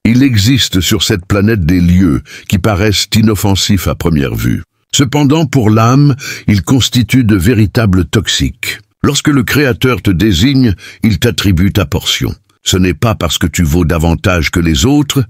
Il existe sur cette planète des lieux qui paraissent inoffensifs à première vue. Cependant, pour l'âme, ils constituent de véritables toxiques. Lorsque le Créateur te désigne, il t'attribue ta portion. Ce n'est pas parce que tu vaux davantage que les autres,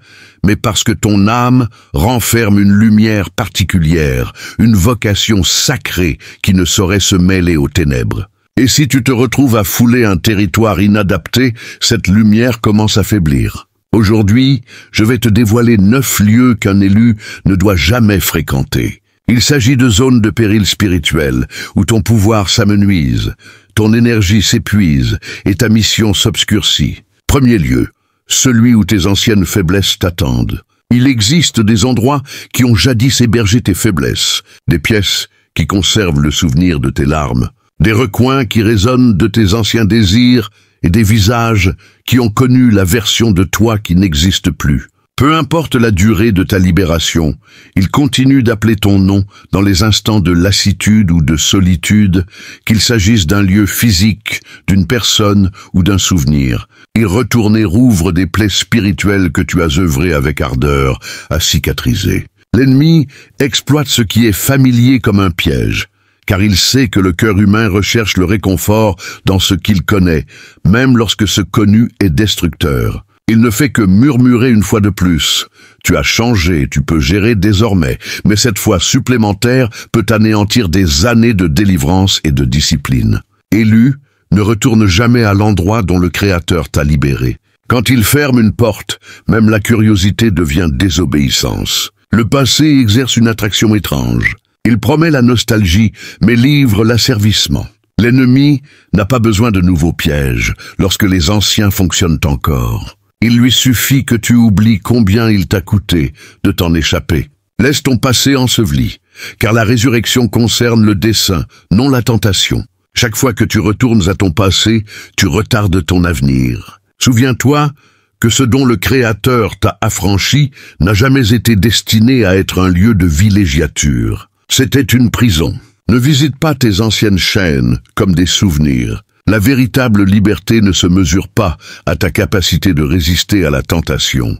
mais parce que ton âme renferme une lumière particulière, une vocation sacrée qui ne saurait se mêler aux ténèbres. Et si tu te retrouves à fouler un territoire inadapté, cette lumière commence à faiblir. Aujourd'hui, je vais te dévoiler 9 lieux qu'un élu ne doit jamais fréquenter. Il s'agit de zones de péril spirituel, où ton pouvoir s'amenuise, ton énergie s'épuise et ta mission s'obscurcit. Premier lieu, celui où tes anciennes faiblesses t'attendent. Il existe des endroits qui ont jadis hébergé tes faiblesses, des pièces qui conservent le souvenir de tes larmes, des recoins qui résonnent de tes anciens désirs et des visages qui ont connu la version de toi qui n'existe plus. Peu importe la durée de ta libération, il continue d'appeler ton nom dans les instants de lassitude ou de solitude, qu'il s'agisse d'un lieu physique, d'une personne ou d'un souvenir. Y retourner rouvre des plaies spirituelles que tu as œuvré avec ardeur à cicatriser. L'ennemi exploite ce qui est familier comme un piège, car il sait que le cœur humain recherche le réconfort dans ce qu'il connaît, même lorsque ce connu est destructeur. Il ne fait que murmurer une fois de plus. Tu as changé, tu peux gérer désormais, mais cette fois supplémentaire peut anéantir des années de délivrance et de discipline. Élu, ne retourne jamais à l'endroit dont le Créateur t'a libéré. Quand il ferme une porte, même la curiosité devient désobéissance. Le passé exerce une attraction étrange. Il promet la nostalgie, mais livre l'asservissement. L'ennemi n'a pas besoin de nouveaux pièges lorsque les anciens fonctionnent encore. Il lui suffit que tu oublies combien il t'a coûté de t'en échapper. Laisse ton passé enseveli, car la résurrection concerne le dessein, non la tentation. Chaque fois que tu retournes à ton passé, tu retardes ton avenir. Souviens-toi que ce dont le Créateur t'a affranchi n'a jamais été destiné à être un lieu de villégiature. C'était une prison. Ne visite pas tes anciennes chaînes comme des souvenirs. La véritable liberté ne se mesure pas à ta capacité de résister à la tentation,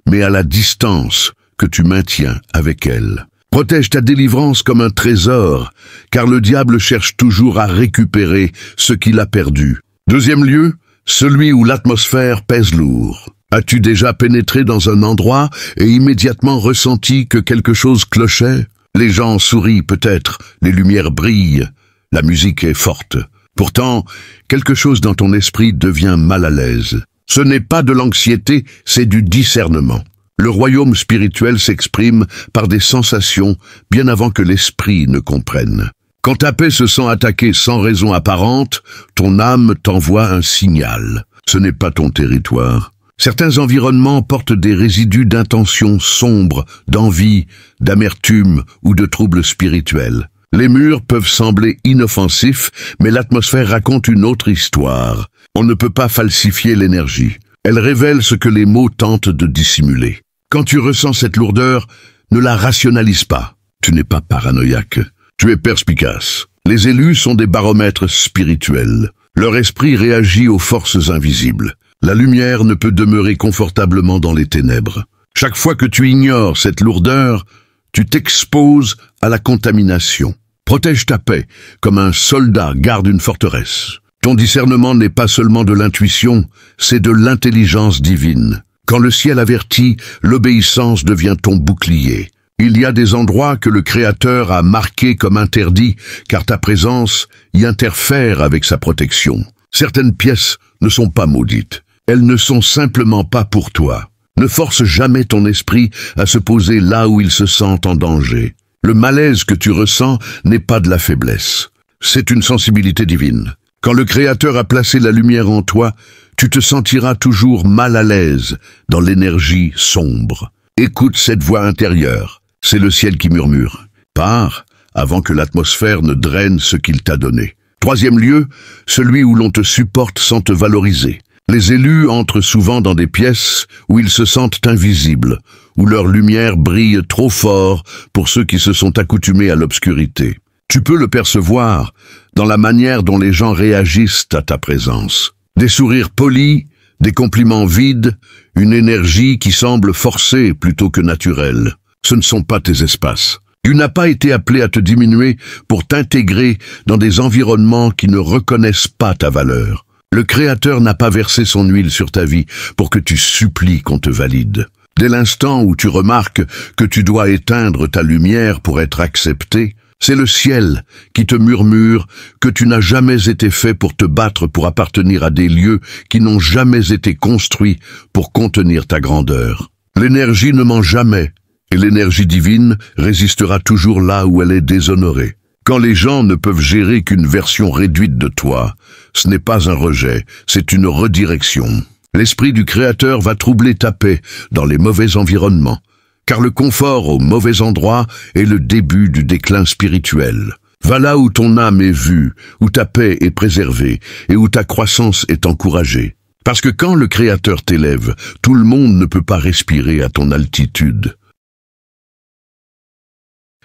mais à la distance que tu maintiens avec elle. Protège ta délivrance comme un trésor, car le diable cherche toujours à récupérer ce qu'il a perdu. Deuxième lieu, celui où l'atmosphère pèse lourd. As-tu déjà pénétré dans un endroit et immédiatement ressenti que quelque chose clochait? Les gens sourient peut-être, les lumières brillent, la musique est forte. Pourtant, quelque chose dans ton esprit devient mal à l'aise. Ce n'est pas de l'anxiété, c'est du discernement. Le royaume spirituel s'exprime par des sensations bien avant que l'esprit ne comprenne. Quand ta paix se sent attaquée sans raison apparente, ton âme t'envoie un signal. Ce n'est pas ton territoire. Certains environnements portent des résidus d'intentions sombres, d'envie, d'amertume ou de troubles spirituels. Les murs peuvent sembler inoffensifs, mais l'atmosphère raconte une autre histoire. On ne peut pas falsifier l'énergie. Elle révèle ce que les mots tentent de dissimuler. Quand tu ressens cette lourdeur, ne la rationalise pas. Tu n'es pas paranoïaque. Tu es perspicace. Les élus sont des baromètres spirituels. Leur esprit réagit aux forces invisibles. La lumière ne peut demeurer confortablement dans les ténèbres. Chaque fois que tu ignores cette lourdeur, tu t'exposes à la contamination. Protège ta paix, comme un soldat garde une forteresse. Ton discernement n'est pas seulement de l'intuition, c'est de l'intelligence divine. Quand le ciel avertit, l'obéissance devient ton bouclier. Il y a des endroits que le Créateur a marqués comme interdits, car ta présence y interfère avec sa protection. Certaines pièces ne sont pas maudites. Elles ne sont simplement pas pour toi. Ne force jamais ton esprit à se poser là où il se sent en danger. Le malaise que tu ressens n'est pas de la faiblesse. C'est une sensibilité divine. Quand le Créateur a placé la lumière en toi, tu te sentiras toujours mal à l'aise dans l'énergie sombre. Écoute cette voix intérieure. C'est le ciel qui murmure. Pars avant que l'atmosphère ne draine ce qu'il t'a donné. Troisième lieu, celui où l'on te supporte sans te valoriser. Les élus entrent souvent dans des pièces où ils se sentent invisibles, où leur lumière brille trop fort pour ceux qui se sont accoutumés à l'obscurité. Tu peux le percevoir dans la manière dont les gens réagissent à ta présence. Des sourires polis, des compliments vides, une énergie qui semble forcée plutôt que naturelle. Ce ne sont pas tes espaces. Tu n'as pas été appelé à te diminuer pour t'intégrer dans des environnements qui ne reconnaissent pas ta valeur. Le Créateur n'a pas versé son huile sur ta vie pour que tu supplies qu'on te valide. Dès l'instant où tu remarques que tu dois éteindre ta lumière pour être accepté, c'est le ciel qui te murmure que tu n'as jamais été fait pour te battre pour appartenir à des lieux qui n'ont jamais été construits pour contenir ta grandeur. L'énergie ne ment jamais, et l'énergie divine résistera toujours là où elle est déshonorée. Quand les gens ne peuvent gérer qu'une version réduite de toi, ce n'est pas un rejet, c'est une redirection. L'esprit du Créateur va troubler ta paix dans les mauvais environnements, car le confort au mauvais endroit est le début du déclin spirituel. Va là où ton âme est vue, où ta paix est préservée et où ta croissance est encouragée. Parce que quand le Créateur t'élève, tout le monde ne peut pas respirer à ton altitude.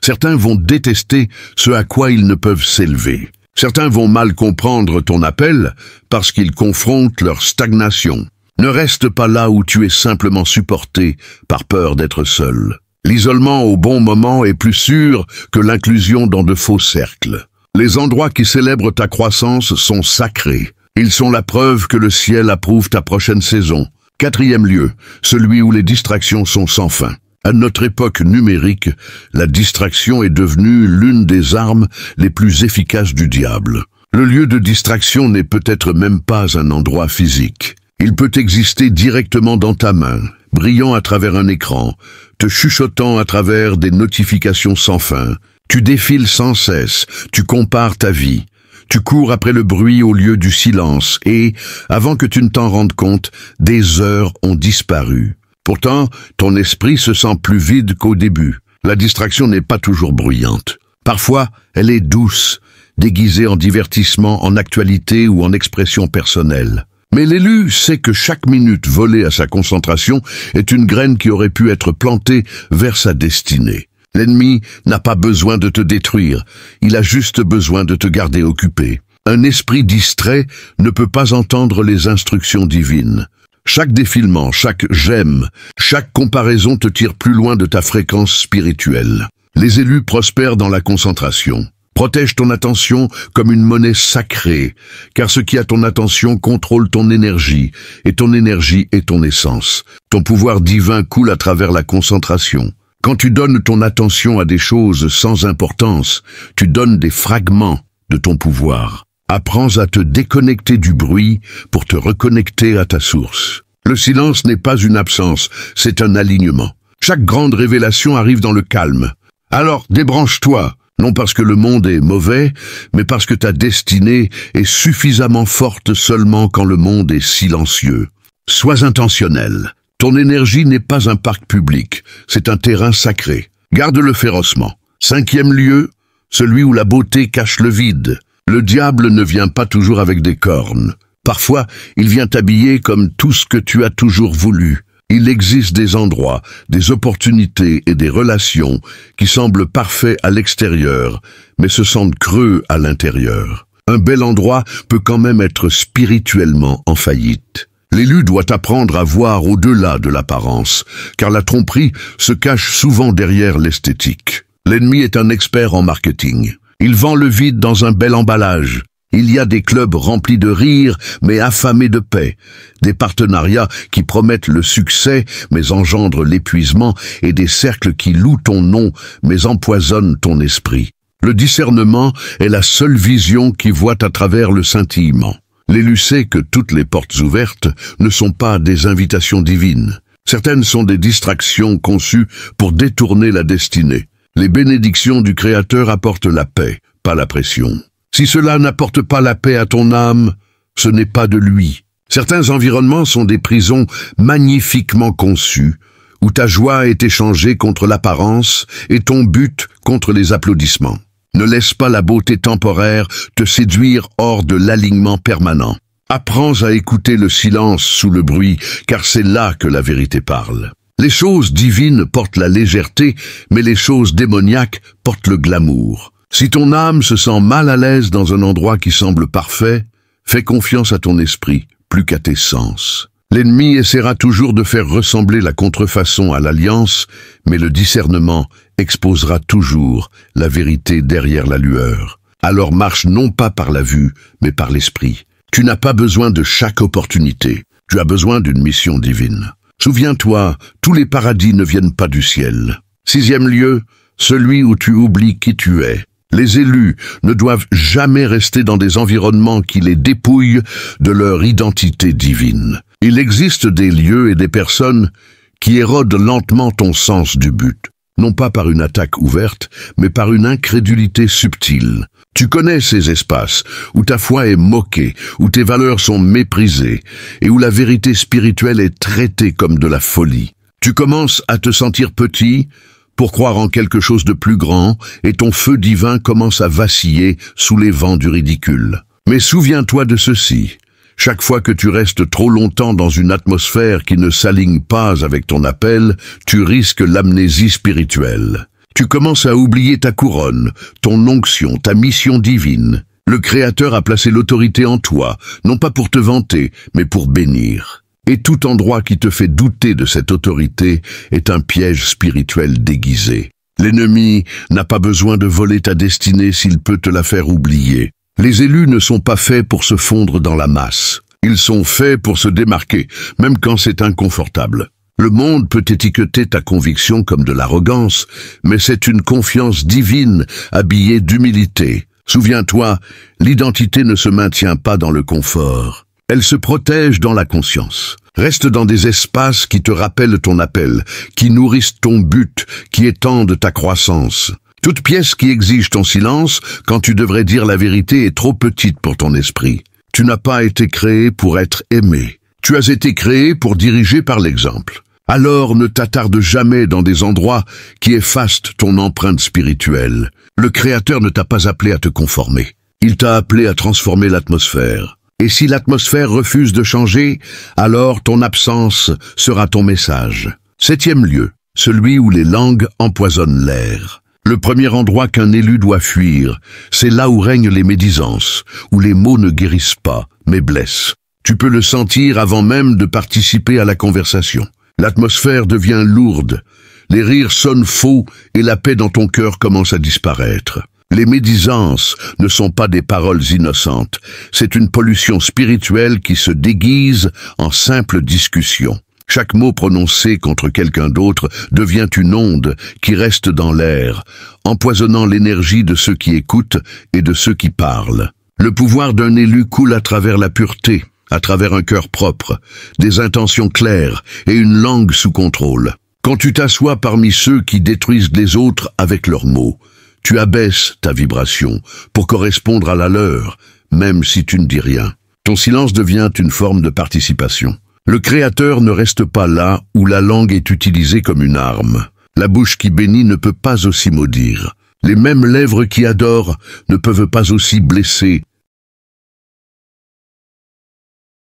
Certains vont détester ce à quoi ils ne peuvent s'élever. Certains vont mal comprendre ton appel parce qu'ils confrontent leur stagnation. Ne reste pas là où tu es simplement supporté par peur d'être seul. L'isolement au bon moment est plus sûr que l'inclusion dans de faux cercles. Les endroits qui célèbrent ta croissance sont sacrés. Ils sont la preuve que le ciel approuve ta prochaine saison. 4e lieu, celui où les distractions sont sans fin. À notre époque numérique, la distraction est devenue l'une des armes les plus efficaces du diable. Le lieu de distraction n'est peut-être même pas un endroit physique. Il peut exister directement dans ta main, brillant à travers un écran, te chuchotant à travers des notifications sans fin. Tu défiles sans cesse, tu compares ta vie. Tu cours après le bruit au lieu du silence et, avant que tu ne t'en rendes compte, des heures ont disparu. Pourtant, ton esprit se sent plus vide qu'au début. La distraction n'est pas toujours bruyante. Parfois, elle est douce, déguisée en divertissement, en actualité ou en expression personnelle. Mais l'élu sait que chaque minute volée à sa concentration est une graine qui aurait pu être plantée vers sa destinée. L'ennemi n'a pas besoin de te détruire, il a juste besoin de te garder occupé. Un esprit distrait ne peut pas entendre les instructions divines. Chaque défilement, chaque j'aime, chaque comparaison te tire plus loin de ta fréquence spirituelle. Les élus prospèrent dans la concentration. Protège ton attention comme une monnaie sacrée, car ce qui a ton attention contrôle ton énergie, et ton énergie est ton essence. Ton pouvoir divin coule à travers la concentration. Quand tu donnes ton attention à des choses sans importance, tu donnes des fragments de ton pouvoir. Apprends à te déconnecter du bruit pour te reconnecter à ta source. Le silence n'est pas une absence, c'est un alignement. Chaque grande révélation arrive dans le calme. Alors débranche-toi, non parce que le monde est mauvais, mais parce que ta destinée est suffisamment forte seulement quand le monde est silencieux. Sois intentionnel. Ton énergie n'est pas un parc public, c'est un terrain sacré. Garde-le férocement. 5e lieu, celui où la beauté cache le vide. Le diable ne vient pas toujours avec des cornes. Parfois, il vient t'habiller comme tout ce que tu as toujours voulu. Il existe des endroits, des opportunités et des relations qui semblent parfaits à l'extérieur, mais se sentent creux à l'intérieur. Un bel endroit peut quand même être spirituellement en faillite. L'élu doit apprendre à voir au-delà de l'apparence, car la tromperie se cache souvent derrière l'esthétique. L'ennemi est un expert en marketing. Il vend le vide dans un bel emballage. Il y a des clubs remplis de rire, mais affamés de paix. Des partenariats qui promettent le succès, mais engendrent l'épuisement, et des cercles qui louent ton nom, mais empoisonnent ton esprit. Le discernement est la seule vision qui voit à travers le scintillement. L'élu sait que toutes les portes ouvertes ne sont pas des invitations divines. Certaines sont des distractions conçues pour détourner la destinée. Les bénédictions du Créateur apportent la paix, pas la pression. Si cela n'apporte pas la paix à ton âme, ce n'est pas de lui. Certains environnements sont des prisons magnifiquement conçues, où ta joie est échangée contre l'apparence et ton but contre les applaudissements. Ne laisse pas la beauté temporaire te séduire hors de l'alignement permanent. Apprends à écouter le silence sous le bruit, car c'est là que la vérité parle. Les choses divines portent la légèreté, mais les choses démoniaques portent le glamour. Si ton âme se sent mal à l'aise dans un endroit qui semble parfait, fais confiance à ton esprit, plus qu'à tes sens. L'ennemi essaiera toujours de faire ressembler la contrefaçon à l'alliance, mais le discernement exposera toujours la vérité derrière la lueur. Alors marche non pas par la vue, mais par l'esprit. Tu n'as pas besoin de chaque opportunité. Tu as besoin d'une mission divine. Souviens-toi, tous les paradis ne viennent pas du ciel. 6e lieu, celui où tu oublies qui tu es. Les élus ne doivent jamais rester dans des environnements qui les dépouillent de leur identité divine. Il existe des lieux et des personnes qui érodent lentement ton sens du but, non pas par une attaque ouverte, mais par une incrédulité subtile. Tu connais ces espaces où ta foi est moquée, où tes valeurs sont méprisées et où la vérité spirituelle est traitée comme de la folie. Tu commences à te sentir petit pour croire en quelque chose de plus grand et ton feu divin commence à vaciller sous les vents du ridicule. Mais souviens-toi de ceci. Chaque fois que tu restes trop longtemps dans une atmosphère qui ne s'aligne pas avec ton appel, tu risques l'amnésie spirituelle. Tu commences à oublier ta couronne, ton onction, ta mission divine. Le Créateur a placé l'autorité en toi, non pas pour te vanter, mais pour bénir. Et tout endroit qui te fait douter de cette autorité est un piège spirituel déguisé. L'ennemi n'a pas besoin de voler ta destinée s'il peut te la faire oublier. Les élus ne sont pas faits pour se fondre dans la masse. Ils sont faits pour se démarquer, même quand c'est inconfortable. Le monde peut étiqueter ta conviction comme de l'arrogance, mais c'est une confiance divine habillée d'humilité. Souviens-toi, l'identité ne se maintient pas dans le confort. Elle se protège dans la conscience. Reste dans des espaces qui te rappellent ton appel, qui nourrissent ton but, qui étendent ta croissance. Toute pièce qui exige ton silence, quand tu devrais dire la vérité, est trop petite pour ton esprit. Tu n'as pas été créé pour être aimé. Tu as été créé pour diriger par l'exemple. Alors ne t'attarde jamais dans des endroits qui effacent ton empreinte spirituelle. Le Créateur ne t'a pas appelé à te conformer. Il t'a appelé à transformer l'atmosphère. Et si l'atmosphère refuse de changer, alors ton absence sera ton message. 7e lieu, celui où les langues empoisonnent l'air. Le premier endroit qu'un élu doit fuir, c'est là où règnent les médisances, où les mots ne guérissent pas, mais blessent. Tu peux le sentir avant même de participer à la conversation. L'atmosphère devient lourde, les rires sonnent faux et la paix dans ton cœur commence à disparaître. Les médisances ne sont pas des paroles innocentes, c'est une pollution spirituelle qui se déguise en simple discussion. Chaque mot prononcé contre quelqu'un d'autre devient une onde qui reste dans l'air, empoisonnant l'énergie de ceux qui écoutent et de ceux qui parlent. Le pouvoir d'un élu coule à travers la pureté, à travers un cœur propre, des intentions claires et une langue sous contrôle. Quand tu t'assois parmi ceux qui détruisent les autres avec leurs mots, tu abaisses ta vibration pour correspondre à la leur, même si tu ne dis rien. Ton silence devient une forme de participation. Le Créateur ne reste pas là où la langue est utilisée comme une arme. La bouche qui bénit ne peut pas aussi maudire. Les mêmes lèvres qui adorent ne peuvent pas aussi blesser.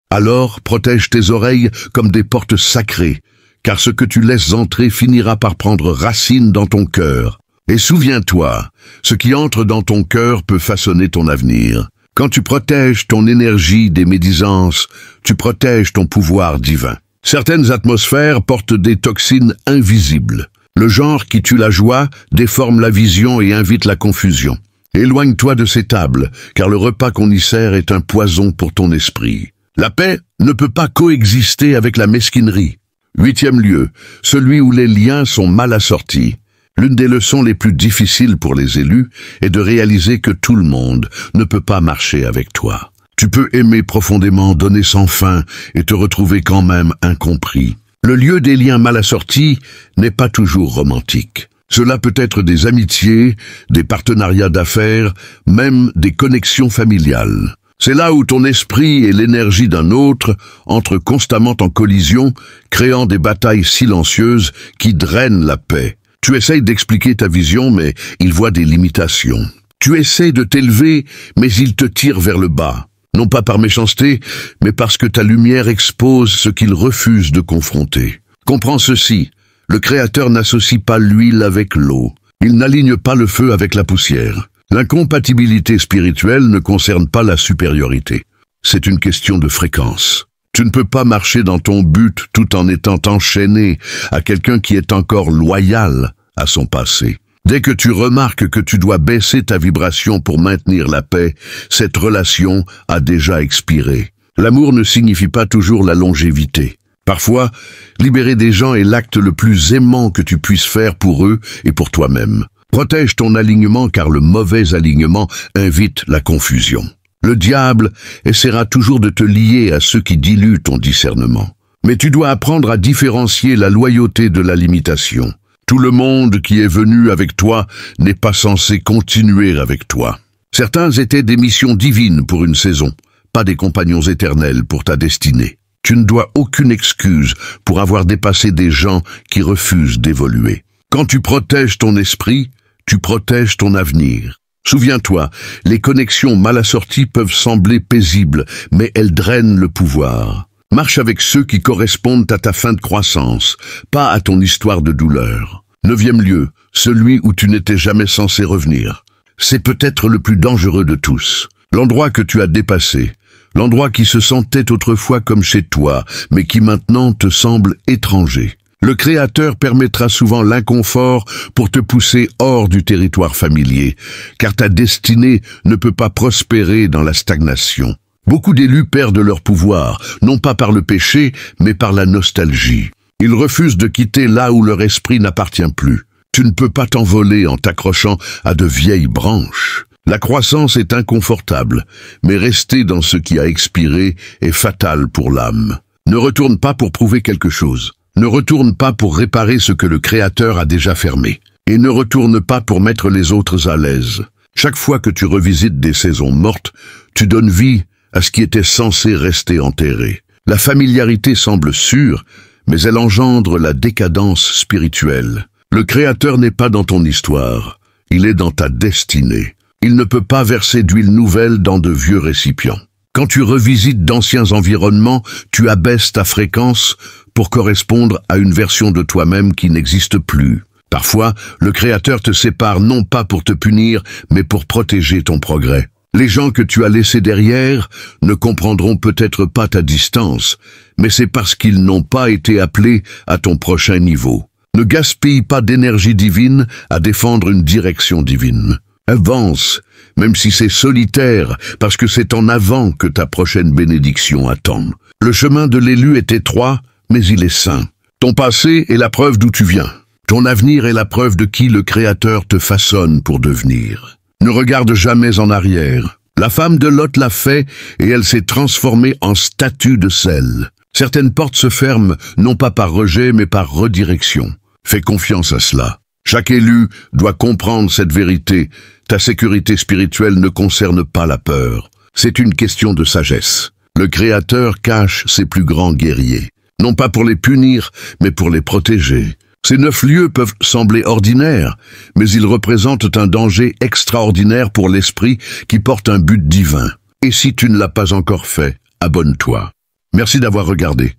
Alors protège tes oreilles comme des portes sacrées, car ce que tu laisses entrer finira par prendre racine dans ton cœur. Et souviens-toi, ce qui entre dans ton cœur peut façonner ton avenir. Quand tu protèges ton énergie des médisances, tu protèges ton pouvoir divin. Certaines atmosphères portent des toxines invisibles. Le genre qui tue la joie déforme la vision et invite la confusion. Éloigne-toi de ces tables, car le repas qu'on y sert est un poison pour ton esprit. La paix ne peut pas coexister avec la mesquinerie. 8e lieu, celui où les liens sont mal assortis. L'une des leçons les plus difficiles pour les élus est de réaliser que tout le monde ne peut pas marcher avec toi. Tu peux aimer profondément, donner sans fin et te retrouver quand même incompris. Le lieu des liens mal assortis n'est pas toujours romantique. Cela peut être des amitiés, des partenariats d'affaires, même des connexions familiales. C'est là où ton esprit et l'énergie d'un autre entrent constamment en collision, créant des batailles silencieuses qui drainent la paix. Tu essayes d'expliquer ta vision, mais il voit des limitations. Tu essaies de t'élever, mais il te tire vers le bas. Non pas par méchanceté, mais parce que ta lumière expose ce qu'il refuse de confronter. Comprends ceci, le Créateur n'associe pas l'huile avec l'eau. Il n'aligne pas le feu avec la poussière. L'incompatibilité spirituelle ne concerne pas la supériorité. C'est une question de fréquence. Tu ne peux pas marcher dans ton but tout en étant enchaîné à quelqu'un qui est encore loyal à son passé. Dès que tu remarques que tu dois baisser ta vibration pour maintenir la paix, cette relation a déjà expiré. L'amour ne signifie pas toujours la longévité. Parfois, libérer des gens est l'acte le plus aimant que tu puisses faire pour eux et pour toi-même. Protège ton alignement car le mauvais alignement invite la confusion. Le diable essaiera toujours de te lier à ceux qui diluent ton discernement. Mais tu dois apprendre à différencier la loyauté de la limitation. Tout le monde qui est venu avec toi n'est pas censé continuer avec toi. Certains étaient des missions divines pour une saison, pas des compagnons éternels pour ta destinée. Tu ne dois aucune excuse pour avoir dépassé des gens qui refusent d'évoluer. Quand tu protèges ton esprit, tu protèges ton avenir. Souviens-toi, les connexions mal assorties peuvent sembler paisibles, mais elles drainent le pouvoir. Marche avec ceux qui correspondent à ta fin de croissance, pas à ton histoire de douleur. 9e lieu, celui où tu n'étais jamais censé revenir. C'est peut-être le plus dangereux de tous. L'endroit que tu as dépassé. L'endroit qui se sentait autrefois comme chez toi, mais qui maintenant te semble étranger. Le Créateur permettra souvent l'inconfort pour te pousser hors du territoire familier, car ta destinée ne peut pas prospérer dans la stagnation. Beaucoup d'élus perdent leur pouvoir, non pas par le péché, mais par la nostalgie. Ils refusent de quitter là où leur esprit n'appartient plus. Tu ne peux pas t'envoler en t'accrochant à de vieilles branches. La croissance est inconfortable, mais rester dans ce qui a expiré est fatal pour l'âme. Ne retourne pas pour prouver quelque chose. Ne retourne pas pour réparer ce que le Créateur a déjà fermé. Et ne retourne pas pour mettre les autres à l'aise. Chaque fois que tu revisites des saisons mortes, tu donnes vie à ce qui était censé rester enterré. La familiarité semble sûre, mais elle engendre la décadence spirituelle. Le Créateur n'est pas dans ton histoire, il est dans ta destinée. Il ne peut pas verser d'huile nouvelle dans de vieux récipients. Quand tu revisites d'anciens environnements, tu abaisses ta fréquence pour correspondre à une version de toi-même qui n'existe plus. Parfois, le Créateur te sépare non pas pour te punir, mais pour protéger ton progrès. Les gens que tu as laissés derrière ne comprendront peut-être pas ta distance, mais c'est parce qu'ils n'ont pas été appelés à ton prochain niveau. Ne gaspille pas d'énergie divine à défendre une direction divine. Avance, même si c'est solitaire, parce que c'est en avant que ta prochaine bénédiction attend. Le chemin de l'élu est étroit, mais il est sain. Ton passé est la preuve d'où tu viens. Ton avenir est la preuve de qui le Créateur te façonne pour devenir. Ne regarde jamais en arrière. La femme de Lot l'a fait et elle s'est transformée en statue de sel. Certaines portes se ferment, non pas par rejet, mais par redirection. Fais confiance à cela. Chaque élu doit comprendre cette vérité. Ta sécurité spirituelle ne concerne pas la peur. C'est une question de sagesse. Le Créateur cache ses plus grands guerriers. Non pas pour les punir, mais pour les protéger. Ces 9 lieux peuvent sembler ordinaires, mais ils représentent un danger extraordinaire pour l'esprit qui porte un but divin. Et si tu ne l'as pas encore fait, abonne-toi. Merci d'avoir regardé.